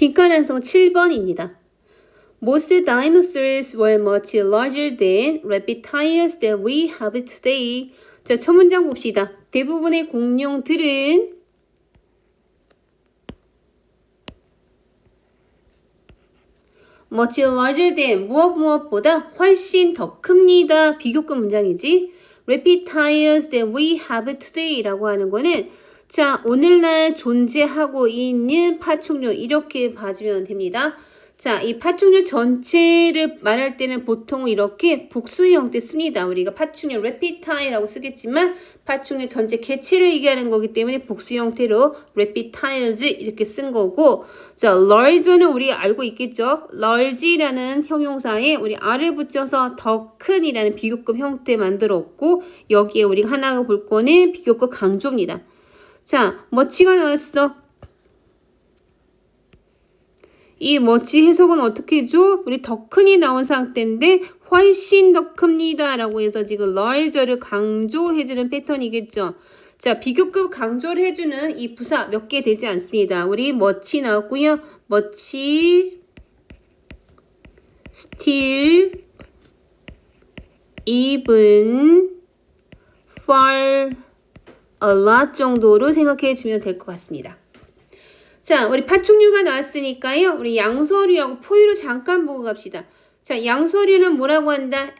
빈칸항성 7번입니다. Most dinosaurs were much larger than reptiles that we have today. 자, 첫 문장 봅시다. 대부분의 공룡들은 much larger than 무엇보다 훨씬 더 큽니다. 비교급 문장이지. reptiles that we have today 라고 하는 거는 자, 오늘날 존재하고 있는 파충류 이렇게 봐주면 됩니다. 자, 이 파충류 전체를 말할 때는 보통 이렇게 복수 형태 씁니다. 우리가 파충류 reptile이라고 쓰겠지만 파충류 전체 개체를 얘기하는 거기 때문에 복수 형태로 reptiles 이렇게 쓴 거고 자, large는 우리 알고 있겠죠? large라는 형용사에 우리 r을 붙여서 더 큰이라는 비교급 형태 만들었고 여기에 우리가 하나 볼 거는 비교급 강조입니다. 자, much가 나왔어. 이 much 해석은 어떻게 해줘? 우리 더 큰이 나온 상태인데 훨씬 더 큽니다 라고 해서 지금 larger를 강조해주는 패턴이겠죠. 자, 비교급 강조를 해주는 이 부사 몇 개 되지 않습니다. 우리 much 나왔고요. much, still, even, far, a lot 정도로 생각해 주면 될 것 같습니다. 자, 우리 파충류가 나왔으니까요. 우리 양서류하고 포유류 잠깐 보고 갑시다. 자, 양서류는 뭐라고 한다?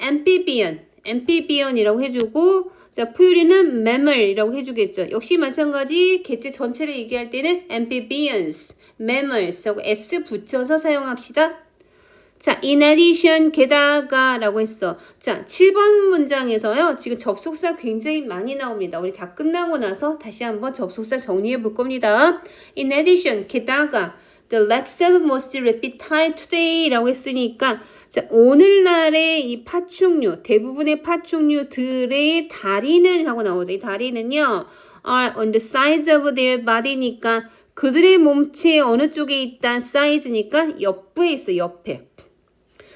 amphibian이라고 해주고 자, 포유류는 mammal이라고 해주겠죠. 역시 마찬가지 개체 전체를 얘기할 때는 amphibians, mammals 하고 s 붙여서 사용합시다. 자, in addition, 게다가 라고 했어. 자, 7번 문장에서요. 지금 접속사 굉장히 많이 나옵니다. 우리 다 끝나고 나서 다시 한번 접속사 정리해 볼 겁니다. In addition, 게다가 the legs of most reptile today 라고 했으니까 자, 오늘날의 이 파충류, 대부분의 파충류들의 다리는 하고 나오죠. 이 다리는요. are on the size of their body니까 그들의 몸체 어느 쪽에 있다 사이즈니까 옆에 있어. 옆에.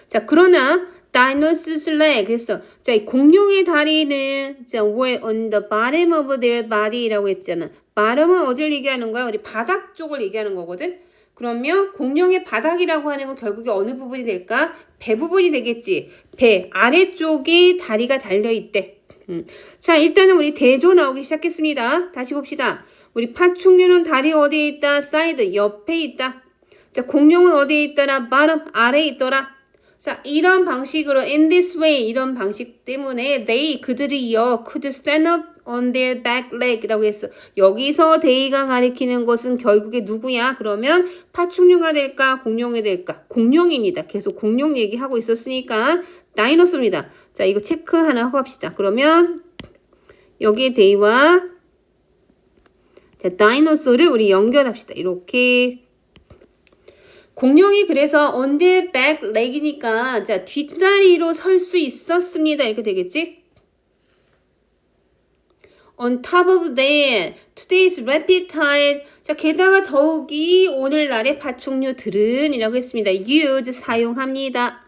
자, 그러나 dinosaurs leg 했어. 자, 이 공룡의 다리는 자, were on the bottom of their body라고 했잖아. bottom은 어딜 얘기하는 거야? 우리 바닥 쪽을 얘기하는 거거든. 그러면 공룡의 바닥이라고 하는 건 결국에 어느 부분이 될까? 배 부분이 되겠지. 배 아래쪽에 다리가 달려 있대. 자, 일단은 우리 대조 나오기 시작했습니다. 다시 봅시다. 우리 파충류는 다리 어디에 있다? 사이드 옆에 있다. 자, 공룡은 어디에 있더라? bottom 아래에 있더라. 자, 이런 방식으로 in this way 이런 방식 때문에 they 그들이요 could stand up on their back leg라고 했어. 여기서 they가 가리키는 것은 결국에 누구야? 그러면 파충류가 될까? 공룡이 될까? 공룡입니다. 계속 공룡 얘기하고 있었으니까 다이노소입니다. 자, 이거 체크 하나 하고 합시다. 그러면 여기에 they와 자, 다이노소를 우리 연결합시다. 이렇게 공룡이 그래서 on their back leg이니까 자, 뒷다리로 설 수 있었습니다. 이렇게 되겠지? On top of that, today's reptile. 자, 게다가 더욱이 오늘날의 파충류들은 이라고 했습니다. use 사용합니다.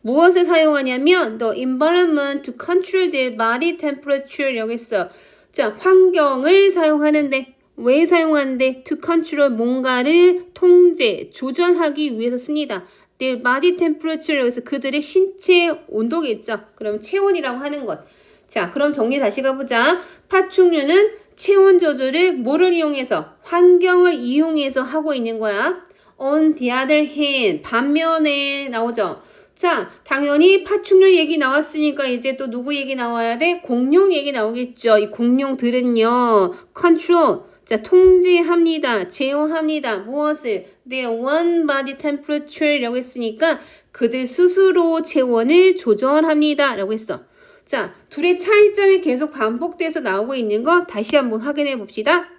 무엇을 사용하냐면 the environment to control their body temperature 이라고 했어. 자, 환경을 사용하는데 왜 사용하는데? To control 뭔가를 통제, 조절하기 위해서 씁니다. Their body temperature라고 해서 그들의 신체 온도겠죠. 그럼 체온이라고 하는 것. 자, 그럼 정리 다시 가보자. 파충류는 체온 조절을 뭐를 이용해서? 환경을 이용해서 하고 있는 거야. On the other hand, 반면에 나오죠. 자, 당연히 파충류 얘기 나왔으니까 이제 또 누구 얘기 나와야 돼? 공룡 얘기 나오겠죠. 이 공룡들은요. control. 자, 통제합니다. 제어합니다. 무엇을? Their one body temperature라고 했으니까 그들 스스로 체온을 조절합니다. 라고 했어. 자, 둘의 차이점이 계속 반복돼서 나오고 있는 거 다시 한번 확인해 봅시다.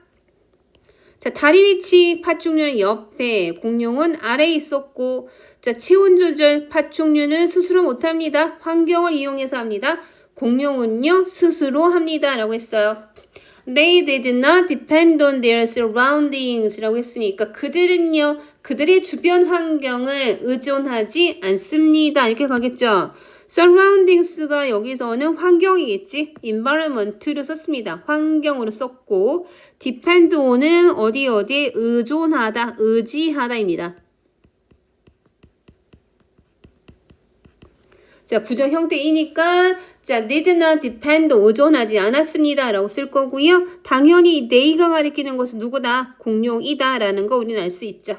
자, 다리 위치 파충류는 옆에, 공룡은 아래에 있었고 자, 체온 조절 파충류는 스스로 못합니다. 환경을 이용해서 합니다. 공룡은요, 스스로 합니다. 라고 했어요. They did not depend on their surroundings 라고 했으니까 그들은요, 그들의 주변 환경을 의존하지 않습니다. 이렇게 가겠죠. surroundings가 여기서는 환경이겠지. environment로 썼습니다. 환경으로 썼고 depend on은 어디에 의존하다, 의지하다입니다. 자, 부정 형태이니까 자, did not depend, 의존하지 않았습니다 라고 쓸 거고요. 당연히 they가 가리키는 것은 누구다? 공룡이다 라는 거 우리는 알 수 있죠.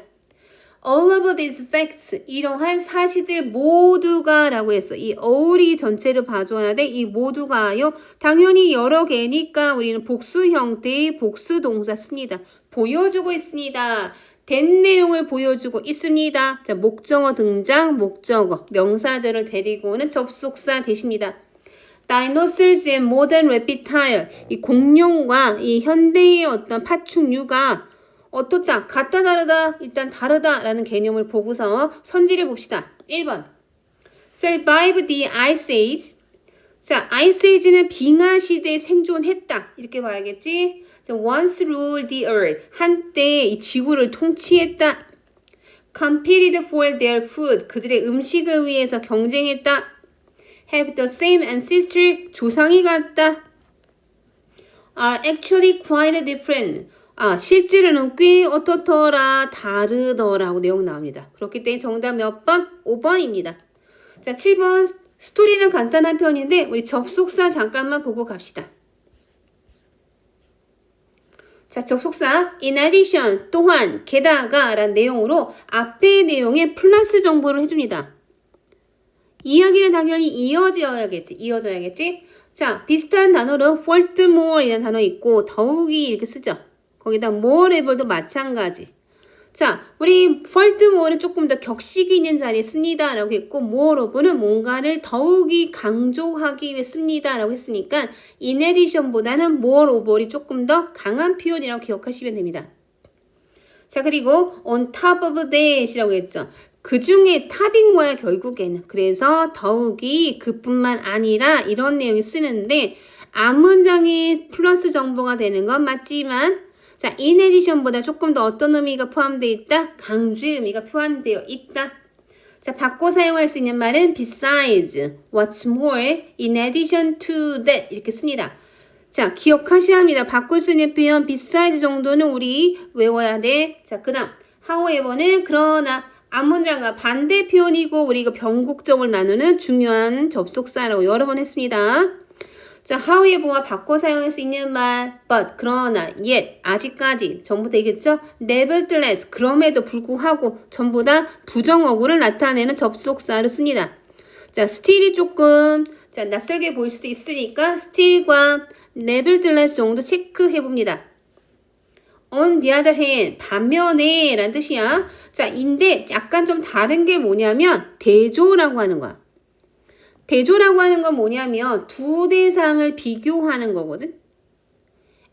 All of these facts, 이러한 사실들 모두가 라고 했어. 이 all이 전체를 봐줘야 돼. 이 모두가요. 당연히 여러 개니까 우리는 복수 형태의 복수 동사 씁니다. 보여주고 있습니다. 된 내용을 보여주고 있습니다. 자, 목적어 등장, 목적어, 명사절을 데리고 오는 접속사 대십니다. Dinosaurs and modern reptile, 이 공룡과 이 현대의 어떤 파충류가 어떻다, 같다, 다르다, 일단 다르다라는 개념을 보고서 선지를 봅시다. 1번 Survive the Ice Age. 자, Ice Age는 빙하 시대에 생존했다 이렇게 봐야겠지. 자, Once ruled the earth, 한때 이 지구를 통치했다. Competed for their food, 그들의 음식을 위해서 경쟁했다. Have the same ancestor, 조상이 같다. Are actually quite different. 실제로는 꽤 어떻더라, 다르더라고 내용 나옵니다. 그렇기 때문에 정답 몇 번? 5번입니다. 자, 7번 스토리는 간단한 편인데 우리 접속사 잠깐만 보고 갑시다. 자, 접속사 in addition, 또한, 게다가 라는 내용으로 앞의 내용에 플러스 정보를 해줍니다. 이야기는 당연히 이어져야겠지. 자, 비슷한 단어로 furthermore 이라는 단어 있고 더욱이 이렇게 쓰죠. 거기다 moreover도 마찬가지. 자, 우리 furthermore는 조금 더 격식이 있는 자리에 씁니다 라고 했고 moreover는 뭔가를 더욱이 강조하기 위해 씁니다 라고 했으니까 in addition보다는 moreover이 조금 더 강한 표현이라고 기억하시면 됩니다. 자, 그리고 on top of that이라고 했죠. 그 중에 탑인 거야 결국에는. 그래서 더욱이 그뿐만 아니라 이런 내용이 쓰는데 앞문장이 플러스 정보가 되는 건 맞지만 자, in addition보다 조금 더 어떤 의미가 포함되어 있다? 강조의 의미가 포함되어 있다. 자, 바꿔 사용할 수 있는 말은 besides, what's more, in addition to that 이렇게 씁니다. 자, 기억하셔야 합니다. 바꿀 수 있는 표현 besides 정도는 우리 외워야 돼. 자, 그 다음 however는 그러나 앞문장과 반대 표현이고 우리 이거 변곡점을 나누는 중요한 접속사라고 여러 번 했습니다. 자, however와 바꿔 사용할 수 있는 말 but, 그러나, yet, 아직까지 전부 되겠죠? nevertheless, 그럼에도 불구하고 전부 다 부정어구를 나타내는 접속사를 씁니다. 자, still이 조금 자, 낯설게 보일 수도 있으니까 still과 nevertheless 정도 체크해 봅니다. On the other hand, 반면에 라는 뜻이야. 자, 인데 약간 좀 다른 게 뭐냐면 대조라고 하는 거야. 대조라고 하는 건 뭐냐면 두 대상을 비교하는 거거든.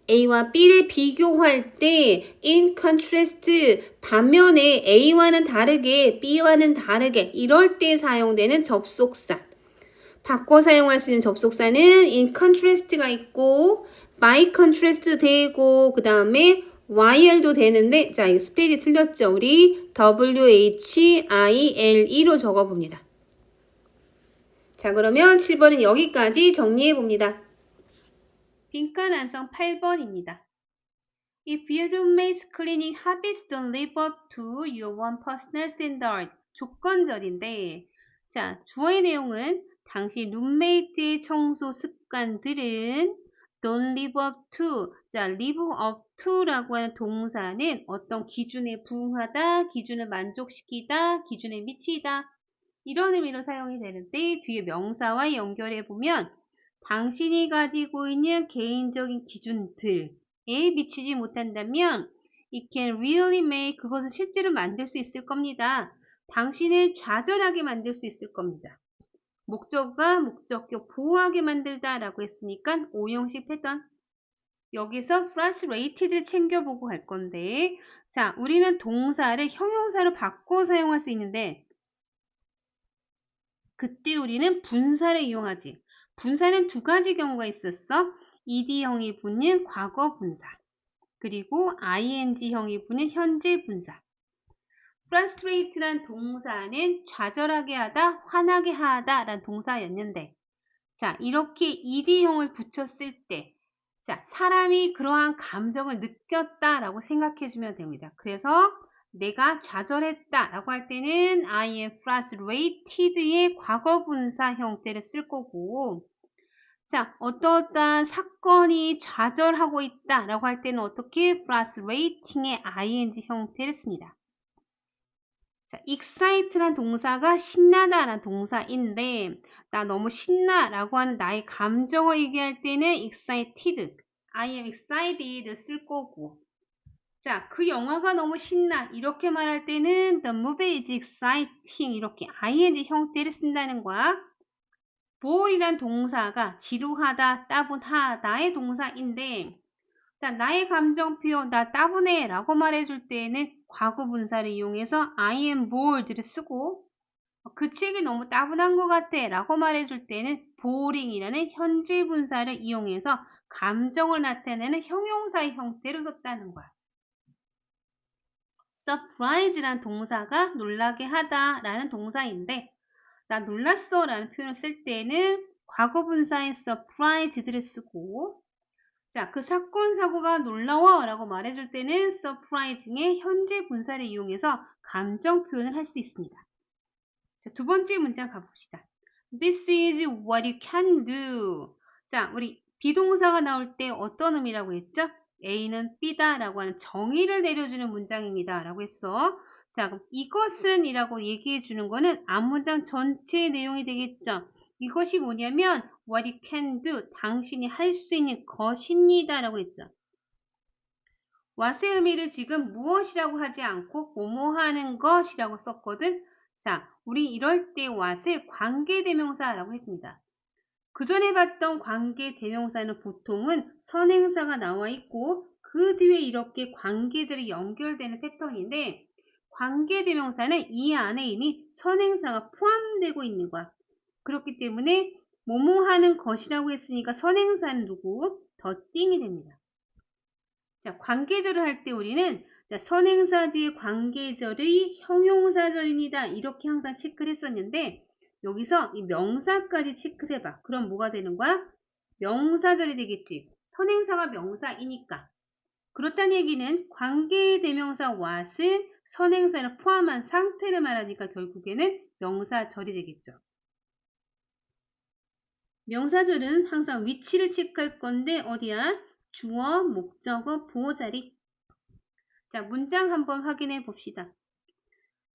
A와 B를 비교할 때 in contrast, 반면에 A와는 다르게 B와는 다르게 이럴 때 사용되는 접속사. 바꿔 사용할 수 있는 접속사는 in contrast가 있고 by contrast 되고 그 다음에 while도 되는데 자, 이거 스펠이 틀렸죠. 우리 WHILE로 적어봅니다. 자, 그러면 7번은 여기까지 정리해봅니다. 빈칸 안성 8번입니다. If your roommate's cleaning habits don't live up to your own personal standard. 조건절인데 자, 주어의 내용은 당시 룸메이트의 청소 습관들은 don't live up to. 자, live up to라고 하는 동사는 어떤 기준에 부응하다, 기준을 만족시키다, 기준에 미치다 이런 의미로 사용이 되는데 뒤에 명사와 연결해보면 당신이 가지고 있는 개인적인 기준들에 미치지 못한다면 it can really make, 그것은 실제로 만들 수 있을 겁니다. 당신을 좌절하게 만들 수 있을 겁니다. 목적어가 목적격 보호하게 만들다 라고 했으니까 5형식 패턴. 여기서 frustrated를 챙겨보고 갈 건데 자, 우리는 동사를 형용사로 바꿔 사용할 수 있는데 그때 우리는 분사를 이용하지. 분사는 두 가지 경우가 있었어. ed형이 붙는 과거 분사. 그리고 ing형이 붙는 현재 분사. frustrate란 동사는 좌절하게 하다, 화나게 하다 라는 동사였는데 자, 이렇게 ed형을 붙였을 때 자, 사람이 그러한 감정을 느꼈다라고 생각해주면 됩니다. 그래서 내가 좌절했다라고 할 때는 I am frustrated의 과거분사 형태를 쓸 거고 자, 어떠한 사건이 좌절하고 있다라고 할 때는 어떻게 frustrating의 ing 형태를 씁니다. 자, excite란 동사가 신나다라는 동사인데 나 너무 신나라고 하는 나의 감정을 얘기할 때는 excited, I am excited를 쓸 거고 자, 그 영화가 너무 신나 이렇게 말할 때는 the movie is exciting 이렇게 ing 형태를 쓴다는 거야. bore이란 동사가 지루하다, 따분하다의 동사인데 자, 나의 감정 표현 나 따분해 라고 말해줄 때에는 과거분사를 이용해서 I am bored를 쓰고 그 책이 너무 따분한 것 같아 라고 말해줄 때는 boring이라는 현재 분사를 이용해서 감정을 나타내는 형용사의 형태로 썼다는 거야. surprise란 동사가 놀라게 하다 라는 동사인데 나 놀랐어 라는 표현을 쓸 때는 과거분사인 surprised를 쓰고 자, 그 사건, 사고가 놀라워 라고 말해줄 때는 surprising의 현재 분사를 이용해서 감정 표현을 할 수 있습니다. 자, 두 번째 문장 가봅시다. This is what you can do. 자, 우리 비동사가 나올 때 어떤 의미라고 했죠? A는 B다 라고 하는 정의를 내려주는 문장입니다. 라고 했어. 자, 그럼 이것은 이라고 얘기해 주는 거는 앞문장 전체의 내용이 되겠죠. 이것이 뭐냐면 what you can do, 당신이 할 수 있는 것입니다. 라고 했죠. what의 의미를 지금 무엇이라고 하지 않고 뭐뭐 하는 것이라고 썼거든. 자, 우리 이럴 때 what을 관계대명사라고 했습니다. 그 전에 봤던 관계대명사는 보통은 선행사가 나와 있고 그 뒤에 이렇게 관계들이 연결되는 패턴인데 관계대명사는 이 안에 이미 선행사가 포함되고 있는 거야. 그렇기 때문에 뭐뭐 하는 것이라고 했으니까 선행사는 누구? 더띵이 됩니다. 자, 관계절을 할 때 우리는 자, 선행사 뒤에 관계절의 형용사절입니다. 이렇게 항상 체크를 했었는데 여기서 이 명사까지 체크를 해봐. 그럼 뭐가 되는 거야? 명사절이 되겠지. 선행사가 명사이니까. 그렇다는 얘기는 관계대명사 what은 선행사를 포함한 상태를 말하니까 결국에는 명사절이 되겠죠. 명사절은 항상 위치를 체크할 건데 어디야? 주어, 목적어, 보호자리. 자, 문장 한번 확인해 봅시다.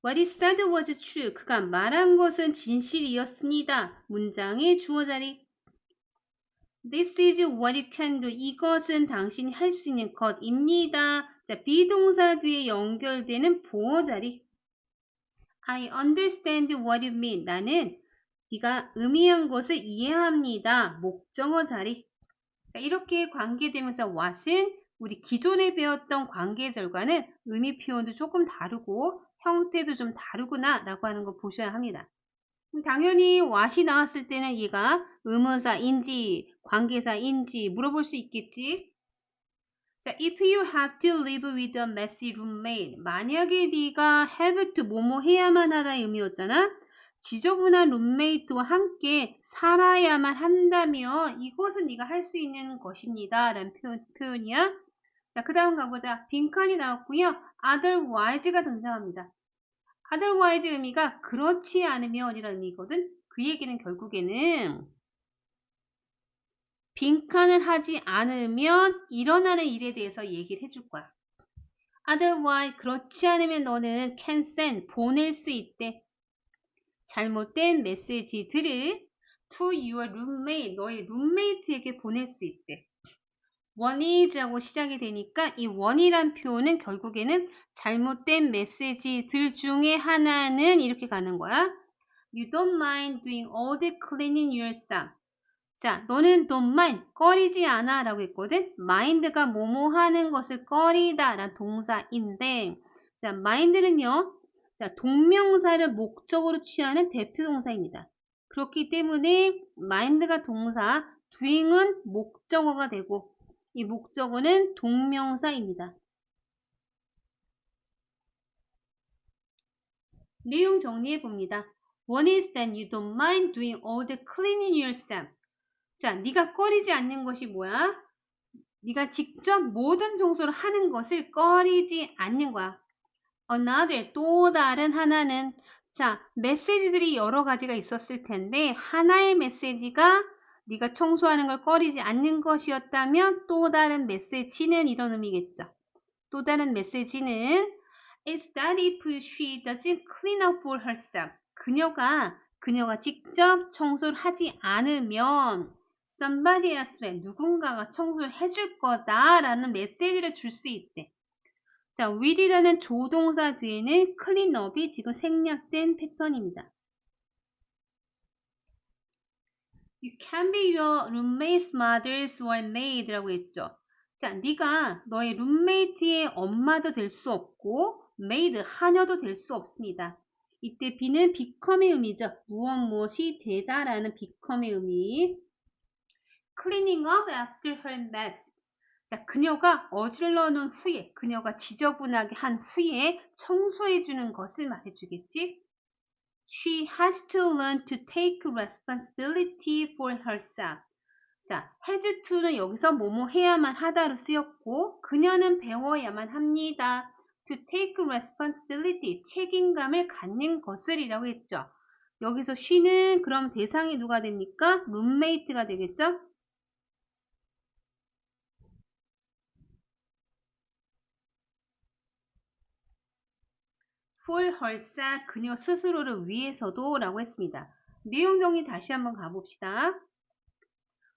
What he said was true. 그가 말한 것은 진실이었습니다. 문장의 주어 자리. This is what you can do. 이것은 당신이 할 수 있는 것입니다. 자, 비동사 뒤에 연결되는 보호 자리. I understand what you mean. 나는 네가 의미한 것을 이해합니다. 목적어 자리. 자, 이렇게 관계대명사 what은 우리 기존에 배웠던 관계절과는 의미 표현도 조금 다르고 형태도 좀 다르구나 라고 하는 거 보셔야 합니다. 당연히 what이 나왔을 때는 얘가 의문사인지 관계사인지 물어볼 수 있겠지. 자, if you have to live with a messy roommate. 만약에 네가 have to 뭐뭐 해야만 하다의 의미였잖아. 지저분한 룸메이트와 함께 살아야만 한다면 이것은 네가 할 수 있는 것입니다. 라는 표현이야. 자, 그 다음 가보자. 빈칸이 나왔고요. otherwise가 등장합니다. otherwise 의미가 그렇지 않으면 이라는 의미거든. 그 얘기는 결국에는 빈칸을 하지 않으면 일어나는 일에 대해서 얘기를 해줄 거야. otherwise 그렇지 않으면 너는 can send 보낼 수 있대. 잘못된 메시지들을 to your roommate 너의 룸메이트에게 보낼 수 있대. one is하고 시작이 되니까 이 one이란 표현은 결국에는 잘못된 메시지들 중에 하나는 이렇게 가는 거야. You don't mind doing all the cleaning yourself. 자, 너는 don't mind, 꺼리지 않아 라고 했거든. mind가 뭐뭐 하는 것을 꺼리다 라는 동사인데 자, mind는요. 자, 동명사를 목적으로 취하는 대표 동사입니다. 그렇기 때문에 mind가 동사, doing은 목적어가 되고 이 목적어는 동명사입니다. 내용 정리해 봅니다. One is that you don't mind doing all the cleaning yourself. 자, 네가 꺼리지 않는 것이 뭐야? 네가 직접 모든 청소를 하는 것을 꺼리지 않는 거야. Another, 또 다른 하나는, 자, 메시지들이 여러 가지가 있었을 텐데 하나의 메시지가 네가 청소하는 걸 꺼리지 않는 것이었다면 또 다른 메시지는 이런 의미겠죠. 또 다른 메시지는 is that if she doesn't clean up for herself. 그녀가 직접 청소를 하지 않으면 somebody else, 누군가가 청소를 해줄 거다라는 메시지를 줄 수 있대. 자, will이라는 조동사 뒤에는 clean up이 지금 생략된 패턴입니다. You can be your roommate's mother's or maid라고 했죠. 자, 네가 너의 룸메이트의 엄마도 될 수 없고 maid, 하녀도 될 수 없습니다. 이때 be는 become의 의미죠. 무엇이 되다라는 become의 의미. Cleaning up after her mess. 자, 그녀가 어질러 놓은 후에, 그녀가 지저분하게 한 후에 청소해 주는 것을 말해주겠지. She has to learn to take responsibility for herself. 자, has to는 여기서 뭐뭐 해야만 하다로 쓰였고 그녀는 배워야만 합니다. To take responsibility, 책임감을 갖는 것을이라고 했죠. 여기서 she는 그럼 대상이 누가 됩니까? 룸메이트가 되겠죠? for herself, 그녀 스스로를 위해서도 라고 했습니다. 내용 정리 다시 한번 가봅시다.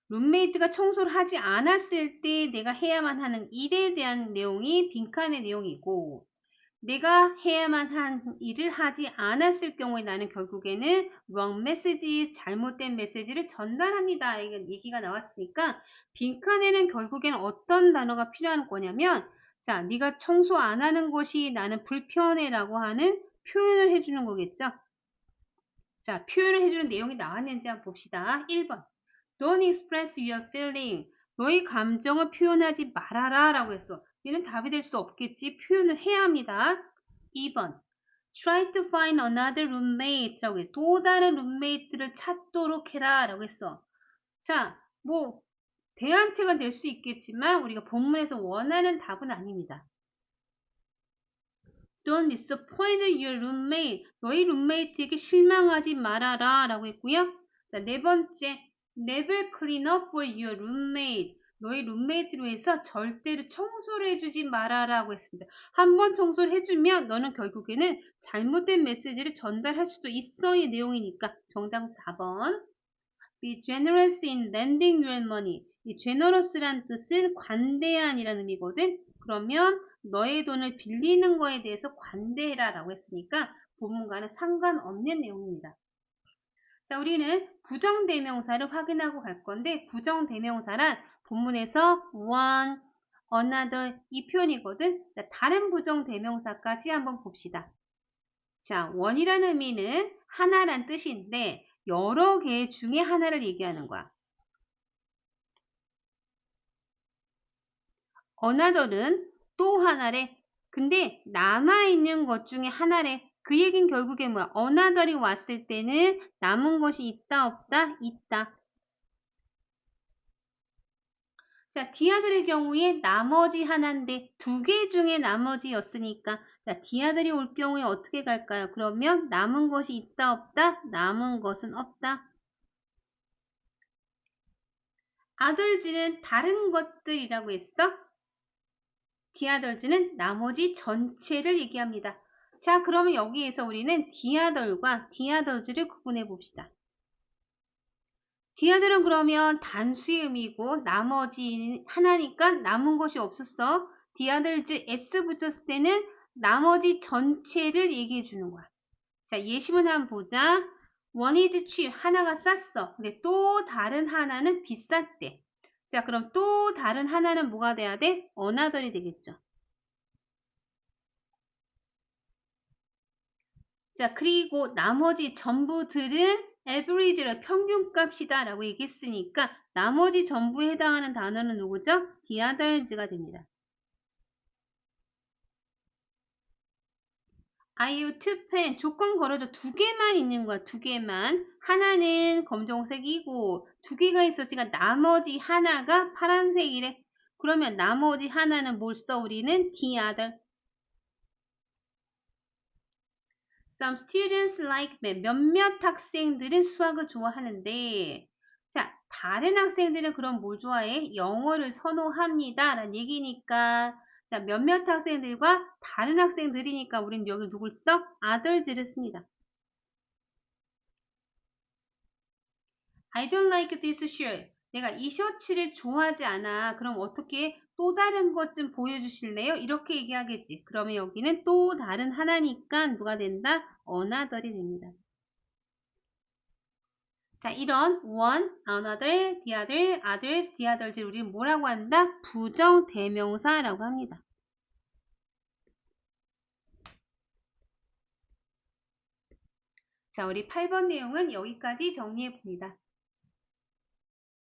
룸메이트가 청소를 하지 않았을 때 내가 해야만 하는 일에 대한 내용이 빈칸의 내용이고 내가 해야만 한 일을 하지 않았을 경우에 나는 결국에는 wrong messages, 잘못된 메시지를 전달합니다. 이런 얘기가 나왔으니까 빈칸에는 결국에는 어떤 단어가 필요한 거냐면 자, 네가 청소 안 하는 것이 나는 불편해라고 하는 표현을 해주는 거겠죠. 자, 표현을 해주는 내용이 나왔는지 한번 봅시다. 1번. Don't express your feeling. 너의 감정을 표현하지 말아라 라고 했어. 얘는 답이 될 수 없겠지. 표현을 해야 합니다. 2번. Try to find another roommate 라고 해. 또 다른 룸메이트를 찾도록 해라 라고 했어. 자, 뭐 대안책은 될 수 있겠지만 우리가 본문에서 원하는 답은 아닙니다. Don't disappoint your roommate. 너희 룸메이트에게 실망하지 말아라 라고 했고요. 자, 네 번째. Never clean up for your roommate. 너희 룸메이트로 해서 절대로 청소를 해주지 말아라고 했습니다. 한번 청소를 해주면 너는 결국에는 잘못된 메시지를 전달할 수도 있어의 내용이니까 정답 4번. Be generous in lending your money. 이 generous란 뜻은 관대한이라는 의미거든. 그러면 너의 돈을 빌리는 거에 대해서 관대해라 라고 했으니까 본문과는 상관없는 내용입니다. 자, 우리는 부정대명사를 확인하고 갈 건데 부정대명사란 본문에서 one, another 이 표현이거든. 자, 다른 부정대명사까지 한번 봅시다. 자, one이라는 의미는 하나란 뜻인데 여러 개 중에 하나를 얘기하는 거야. another는 또 하나래. 근데 남아있는 것 중에 하나래. 그 얘긴 결국에 뭐야? another이 왔을 때는 남은 것이 있다 없다? 있다. 자, 디아들의 경우에 나머지 하나인데 두 개 중에 나머지였으니까 자, 디아들이 올 경우에 어떻게 갈까요? 그러면 남은 것이 있다 없다? 남은 것은 없다. 아들즈는 다른 것들이라고 했어. 디아덜즈는 나머지 전체를 얘기합니다. 자, 그러면 여기에서 우리는 디아덜과 디아덜즈를 구분해 봅시다. 디아들은 그러면 단수의 의미고 나머지 하나니까 남은 것이 없었어. 디아들즈 S 붙였을 때는 나머지 전체를 얘기해 주는 거야. 자, 예시문 한번 보자. One is cheap. 하나가 쌌어. 근데 또 다른 하나는 비쌌대. 자, 그럼 또 다른 하나는 뭐가 돼야 돼? another이 되겠죠. 자, 그리고 나머지 전부들은 average라 평균값이다 라고 얘기했으니까 나머지 전부에 해당하는 단어는 누구죠? the others가 됩니다. I have two pen. 조건 걸어줘. 두 개만 있는 거야. 두 개만. 하나는 검정색이고 두 개가 있었으니까 나머지 하나가 파란색이래. 그러면 나머지 하나는 뭘 써? 우리는 the other. Some students like math. 몇몇 학생들은 수학을 좋아하는데 자, 다른 학생들은 그럼 뭘 좋아해? 영어를 선호합니다. 라는 얘기니까 자, 몇몇 학생들과 다른 학생들이니까 우리는 여기 누굴 써? others를 씁니다. I don't like this shirt. 내가 이 셔츠를 좋아하지 않아. 그럼 어떻게 또 다른 것 좀 보여주실래요? 이렇게 얘기하겠지. 그러면 여기는 또 다른 하나니까 누가 된다? another이 됩니다. 자, 이런 one, another, the other, others, the others를 우리는 뭐라고 한다? 부정 대명사라고 합니다. 자, 우리 8번 내용은 여기까지 정리해 봅니다.